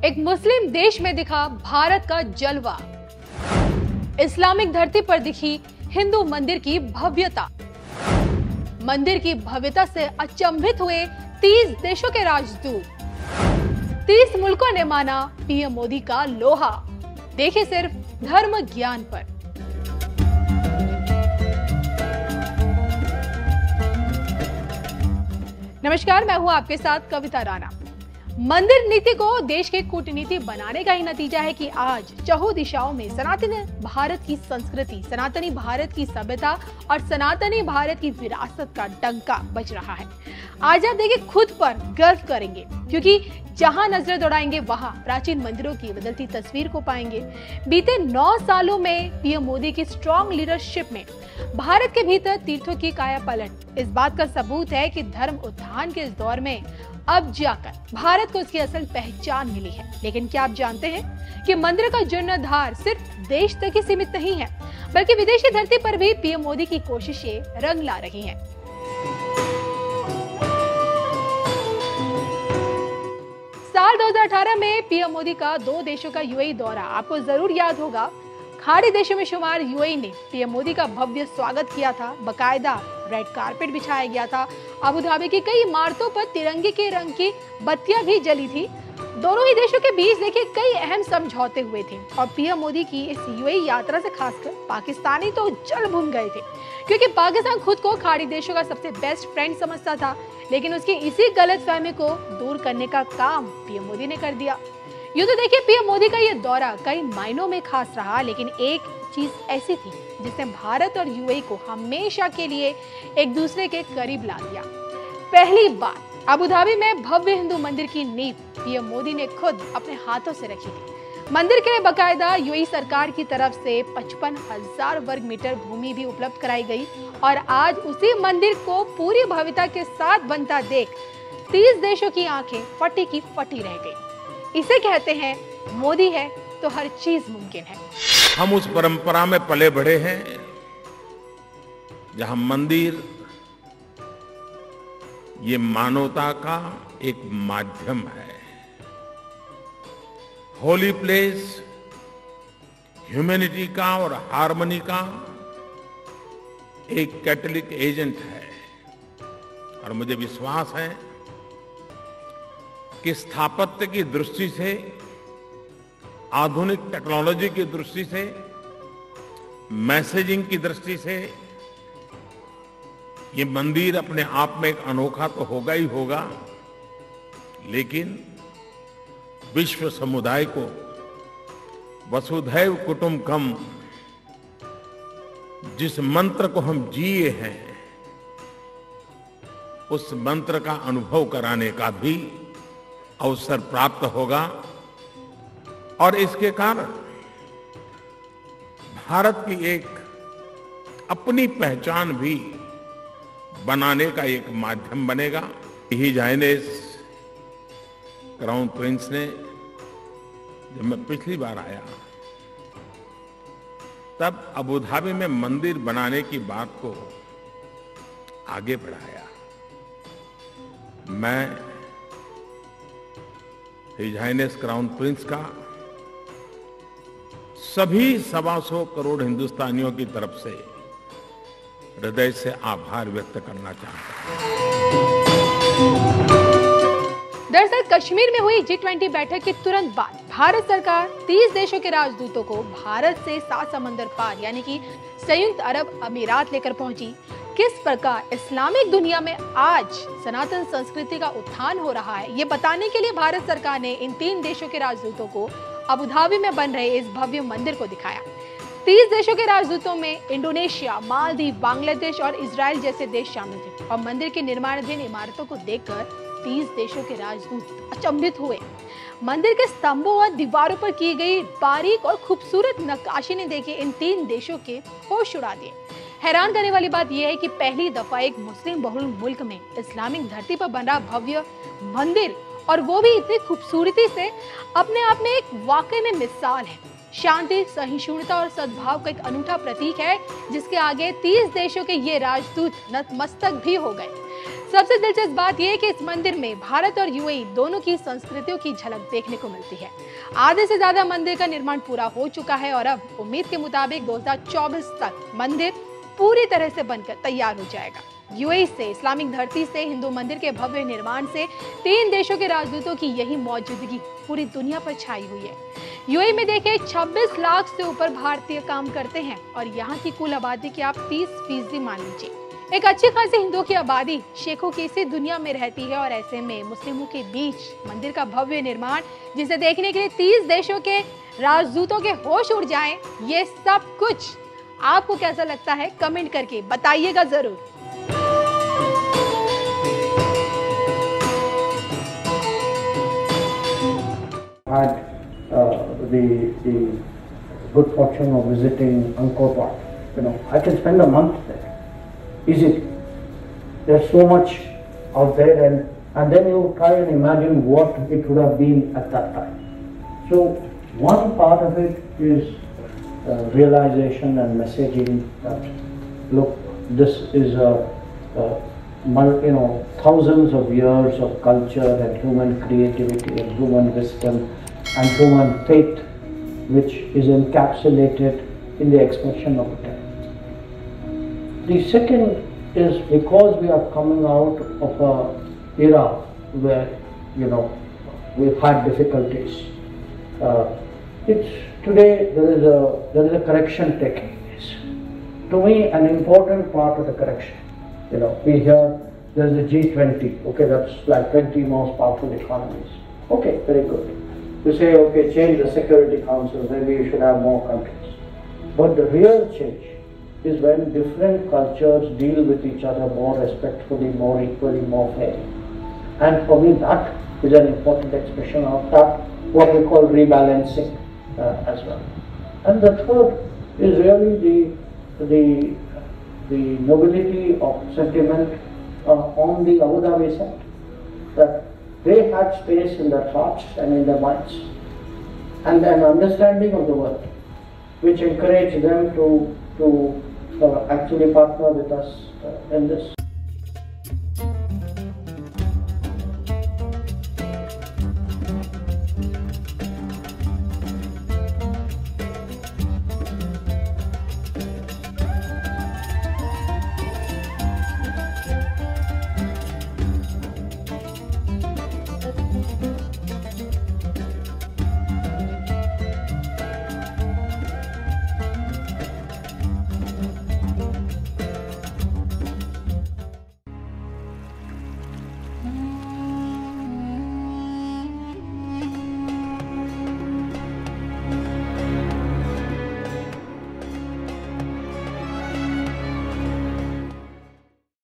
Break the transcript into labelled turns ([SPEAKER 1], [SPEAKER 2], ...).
[SPEAKER 1] एक मुस्लिम देश में दिखा भारत का जलवा। इस्लामिक धरती पर दिखी हिंदू मंदिर की भव्यता। मंदिर की भव्यता से अचंभित हुए 30 देशों के राजदूत। 30 मुल्कों ने माना पीएम मोदी का लोहा। देखिए सिर्फ धर्म ज्ञान पर। नमस्कार, मैं हूं आपके साथ कविता राणा। मंदिर नीति को देश के कूटनीति बनाने का ही नतीजा है कि आज चहुं दिशाओं में सनातनी भारत की संस्कृति, सनातनी भारत की सभ्यता और सनातनी भारत की विरासत का डंका बज रहा है। आज आप देखिए, खुद पर गर्व करेंगे, क्योंकि जहां नजर दौड़ाएंगे वहां प्राचीन मंदिरों की बदलती तस्वीर को पाएंगे। बीते 9 सालों में पीएम मोदी की स्ट्रॉन्ग लीडरशिप में भारत के भीतर तीर्थों की काया पलट इस बात का सबूत है कि धर्म उत्थान के इस दौर में अब जाकर भारत को उसकी असल पहचान मिली है। लेकिन क्या आप जानते हैं कि मंदिर का जीर्णोद्धार सिर्फ देश तक ही सीमित नहीं है, बल्कि विदेशी धरती पर भी पीएम मोदी की कोशिशें रंग ला रही हैं। साल 2018 में पीएम मोदी का 2 देशों का यूएई दौरा आपको जरूर याद होगा। खाड़ी देशों में शुमार यूएई ने पीएम मोदी का भव्य स्वागत किया था। बकायदा रेड कारपेट बिछाया गया था। अबू धाबी की कई इमारतों पर तिरंगे के रंग की बत्तियां भी जली थी। दोनों ही देशों के बीच देखिए कई अहम समझौते हुए थे और पीएम मोदी की इस यूएई यात्रा से खासकर पाकिस्तानी तो जल भून गए थे, क्योंकि पाकिस्तान खुद को खाड़ी देशों का सबसे बेस्ट फ्रेंड समझता था। लेकिन उसकी इसी गलतफहमी को दूर करने का काम पीएम मोदी ने कर दिया। यूं तो देखिए, पीएम मोदी का ये दौरा कई मायनों में खास रहा, लेकिन एक चीज ऐसी थी जिसने भारत और यूएई को हमेशा के लिए एक दूसरे के करीब ला दिया। पहली बार अबू धाबी में भव्य हिंदू मंदिर की नींव पीएम मोदी ने खुद अपने हाथों से रखी थी। मंदिर के लिए बकायदा यूएई सरकार की तरफ से 55,000 वर्ग मीटर भूमि भी उपलब्ध कराई गई और आज उसी मंदिर को पूरी भव्यता के साथ बनता देख 30 देशों की आंखें फटी की फटी रह गई। इसे कहते हैं, मोदी है तो हर चीज मुमकिन है।
[SPEAKER 2] हम उस परंपरा में पले बढ़े हैं जहां मंदिर ये मानवता का एक माध्यम है, होली प्लेस, ह्यूमैनिटी का और हार्मनी का एक कैटलिक एजेंट है। और मुझे विश्वास है कि स्थापत्य की दृष्टि से, आधुनिक टेक्नोलॉजी की दृष्टि से, मैसेजिंग की दृष्टि से ये मंदिर अपने आप में एक अनोखा तो होगा ही होगा, लेकिन विश्व समुदाय को वसुधैव कुटुंबकम जिस मंत्र को हम जिए हैं, उस मंत्र का अनुभव कराने का भी अवसर प्राप्त होगा। और इसके कारण भारत की एक अपनी पहचान भी बनाने का एक माध्यम बनेगा। हिज हाइनेस क्राउन प्रिंस ने, जब मैं पिछली बार आया तब अबू धाबी में मंदिर बनाने की बात को आगे बढ़ाया। मैं हिज हाइनेस क्राउन प्रिंस का सभी 125 करोड़ हिंदुस्तानियों की तरफ से हृदय से आभार व्यक्त करना चाहता हूं।
[SPEAKER 1] दरअसल कश्मीर में हुई G20 बैठक के तुरंत बाद भारत सरकार 30 देशों के राजदूतों को भारत से 7 समंदर पार यानी कि संयुक्त अरब अमीरात लेकर पहुंची। किस प्रकार इस्लामिक दुनिया में आज सनातन संस्कृति का उत्थान हो रहा है, ये बताने के लिए भारत सरकार ने इन 3 देशों के राजदूतों को अबू धाबी में बन रहे इस भव्य मंदिर को दिखाया। 30 देशों के राजदूतों में इंडोनेशिया, मालदीव, बांग्लादेश और इजराइल जैसे देश शामिल थे और मंदिर के निर्माणाधीन इमारतों को देखकर 30 देशों के राजदूत अचंभित हुए। मंदिर के स्तंभों और दीवारों पर की गई बारीक और खूबसूरत नक्काशी ने देखिए इन 3 देशों के होश उड़ा दिए। हैरान करने वाली बात यह है कि पहली दफा एक मुस्लिम बहुल मुल्क में इस्लामिक धरती पर बन रहा भव्य मंदिर, और वो भी इतनी खूबसूरती से, अपने आप में एक वाकई में मिसाल है। शांति, सहिष्णुता और सद्भाव का एक अनूठा प्रतीक है, जिसके आगे 30 देशों के ये राजदूत नतमस्तक भी हो गए। सबसे दिलचस्प बात यह है कि इस मंदिर में भारत और यूएई दोनों की संस्कृतियों की झलक देखने को मिलती है। आधे से ज्यादा मंदिर का निर्माण पूरा हो चुका है और अब उम्मीद के मुताबिक 2024 तक मंदिर पूरी तरह से बनकर तैयार हो जाएगा। यूएई से, इस्लामिक धरती से हिंदू मंदिर के भव्य निर्माण से 3 देशों के राजदूतों की यही मौजूदगी पूरी दुनिया पर छाई हुई है। यूएई में देखिए 26 लाख से ऊपर भारतीय काम करते हैं और यहाँ की कुल आबादी की आप 30% मान लीजिए। एक अच्छी खासी हिंदुओं की आबादी शेखों की इसी दुनिया में रहती है और ऐसे में मुस्लिमों के बीच मंदिर का भव्य निर्माण, जिसे देखने के लिए 30 देशों के राजदूतों के होश उड़ जाएं, ये सब कुछ आपको कैसा लगता है कमेंट करके बताइएगा जरूर।
[SPEAKER 3] Had the good fortune of visiting Angkor Wat. You know, I can spend a month there easily. There's so much out there, and then you try and imagine what it would have been at that time. So one part of it is realization and messaging that look, this is thousands of years of culture and human creativity and human wisdom and human faith, which is encapsulated in the expression of a temple. The second is because we are coming out of a era where, you know, we've had difficulties. Today there is a correction taking place. To me, an important part of the correction, you know, we hear there's a G20. Okay, that's like 20 most powerful economies. Okay, very good. You say, okay, change the Security Council, maybe you should have more countries. But the real change is when different cultures deal with each other more respectfully, more equally, more fairly. And for me, that is an important expression of that, what we call rebalancing as well. And the third is really the nobility of sentiment on the Abu Dhabi side, that they had space in their hearts and in their minds, and an understanding of the world, which encouraged them to actually partner with us in this.